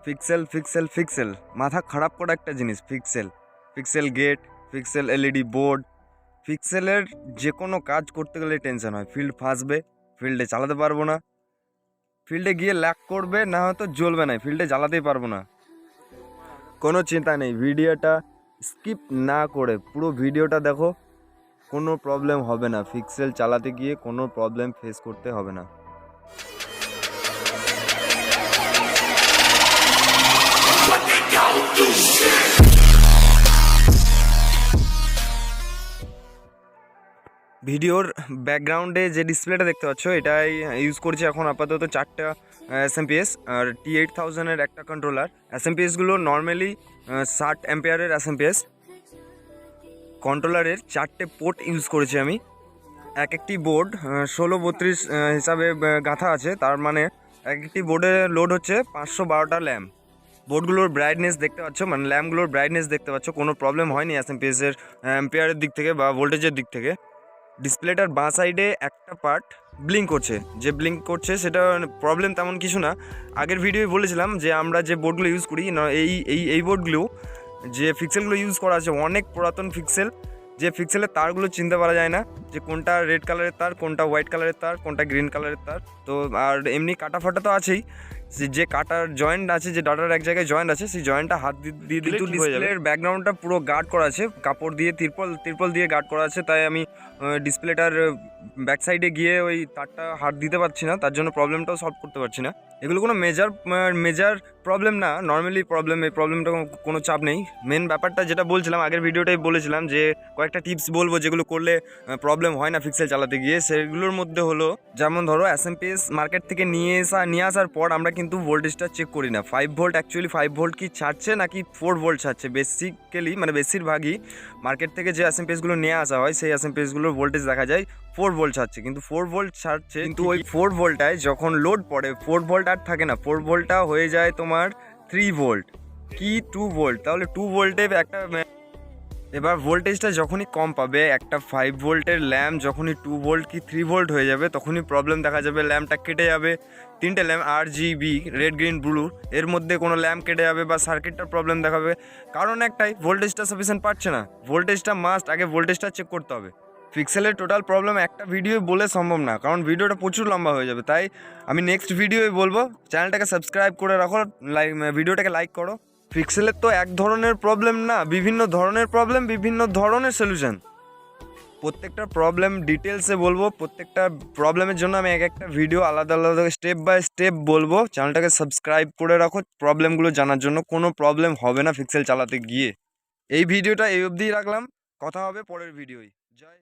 Pixel pixel pixel মাথা খারাপ করা একটা জিনিস। Pixel pixel gate, pixel LED board. পিক্সেলের যে কোনো কাজ করতে গেলে টেনশন হয়, ফিল্ড ফাঁসবে, ফিল্ডে চালাতে পারবো না, ফিল্ডে গিয়ে ল্যাগ করবে, না হয়তো জ্বলবে না, ফিল্ডে জ্বালাতেই পারবো না। কোনো চিন্তা নেই, ভিডিওটা স্কিপ না করে পুরো ভিডিওটা দেখো, কোনো প্রবলেম হবে না, পিক্সেল চালাতে গিয়ে কোনো প্রবলেম ফেস করতে হবে না। ভিডিওর ব্যাকগ্রাউন্ডে যে ডিসপ্লেটা দেখতে পাচ্ছ, এটাই ইউজ করছি এখন আপাতত 4টা এসএমপিএস আর T8000-এর একটা কন্ট্রোলার। এসএমপিএসগুলো নর্মালি 60 অ্যাম্পিয়ারের এসএমপিএস। কন্ট্রোলারের 4টে পোর্ট ইউজ করেছি আমি। এক একটি বোর্ড 16-32 হিসাবে গাঁথা আছে, তার মানে এক একটি বোর্ডে লোড হচ্ছে 512টা ল্যাম্প। বোর্ডগুলোর ব্রাইটনেস দেখতে পাচ্ছ, মানে ল্যাম্পগুলোর ব্রাইটনেস দেখতে পাচ্ছ, কোনো প্রবলেম হয়নি এসএমপিএসের অ্যাম্পিয়ারের দিক থেকে বা ভোল্টেজের দিক থেকে। ডিসপ্লেটার বাঁ সাইডে একটা পার্ট ব্লিঙ্ক করছে, যে ব্লিঙ্ক করছে সেটা প্রবলেম তেমন কিছু না। আগের ভিডিওয় বলেছিলাম যে আমরা যে বোর্ডগুলো ইউজ করি না, এই বোর্ডগুলো যে পিক্সেলগুলো ইউজ করা আছে অনেক পুরাতন পিক্সেল, যে পিক্সেলের তারগুলো চিনতে পারা যায় না যে কোনটা রেড কালারের তার, কোনটা হোয়াইট কালারের তার, কোনটা গ্রিন কালারের তার। তো আর এমনি কাটা ফাটা তো আছেই, যে কাটার জয়েন্ট আছে, যে ডাটার এক জায়গায় জয়েন্ট আছে, সেই জয়েন্টটা হাত দিয়ে দিলে ডিসপ্লের ব্যাকগ্রাউন্ডটা পুরো গার্ড করা আছে, কাপড় দিয়ে তিরপল দিয়ে গার্ড করা আছে। তাই আমি ডিসপ্লেটার ব্যাক সাইডে গিয়ে ওই তারটা হাত দিতে পারছি না, তার জন্য প্রবলেমটাও সলভ করতে পারছি না। এগুলো কোনো মেজার প্রবলেম না, নর্মালি প্রবলেম, এই প্রবলেমটা কোনো চাপ নেই। মেন ব্যাপারটা যেটা বলছিলাম, আগের ভিডিওটাই বলেছিলাম যে কয়েকটা টিপস বলবো যেগুলো করলে প্রবলেম হয় না পিক্সেল চালাতে গিয়ে। সেগুলোর মধ্যে হলো, যেমন ধরো এসএমপিএস মার্কেট থেকে নিয়ে আসার পর আমরা কিন্তু ভোল্টেজটা চেক করি না। 5 ভোল্ট অ্যাকচুয়ালি 5 ভোল্ট কি ছাড়ছে নাকি 4 ভোল্ট ছাড়ছে। বেসিক্যালি মানে বেশিরভাগই মার্কেট থেকে যে এসএমপিএসগুলো নিয়ে আসা হয়, সেই এসএমপিএসগুলোর ভোল্টেজ দেখা যায় 4 ভোল্ট ছাড়ছে, কিন্তু 4 ভোল্ট ছাড়ছে, কিন্তু ওই 4 ভোল্টটায় যখন লোড পড়ে 4 ভোল্ট আর থাকে না, 4 ভোল্টটা হয়ে যায় তোমার 3 ভোল্ট কি 2 ভোল্ট। তাহলে 2 ভোল্টে একটা, এবার ভোল্টেজটা যখনই কম পাবে, একটা 5 ভোল্টের ল্যাম্প যখনই 2 ভোল্ট কি 3 ভোল্ট হয়ে যাবে, তখনই প্রবলেম দেখা যাবে, ল্যাম্পটা কেটে যাবে। 3টে lamp RGB, red green blue, এর মধ্যে কোনো ল্যাম্প কেটে যাবে বা সার্কিটটার প্রবলেম দেখাবে। কারণ একটাই, ভোল্টেজটা সাফিসিয়েন্ট পাচ্ছে না। ভোল্টেজটা মাস্ট, আগে ভোল্টেজটা চেক করতে হবে। পিক্সেলের টোটাল প্রবলেম একটা ভিডিও বলে সম্ভব না, কারণ ভিডিওটা প্রচুর লম্বা হয়ে যাবে। তাই আমি নেক্সট ভিডিওয় বলবো, চ্যানেলটাকে সাবস্ক্রাইব করে রাখো, ভিডিওটাকে লাইক করো। পিক্সেলের তো এক ধরনের প্রবলেম না, বিভিন্ন ধরনের প্রবলেম, বিভিন্ন ধরনের সলিউশন। প্রত্যেকটা প্রবলেম ডিটেলসে বলবো, প্রত্যেকটা প্রবলেমের জন্য আমি এক একটা ভিডিও আলাদা আলাদা স্টেপ বাই স্টেপ বলবো। চ্যানেলটাকে সাবস্ক্রাইব করে রাখো প্রবলেমগুলো জানার জন্য। কোনো প্রবলেম হবে না পিক্সেল চালাতে গিয়ে। এই ভিডিওটা এই অবধিই রাখলাম, কথা হবে পরের ভিডিওয়। জয়।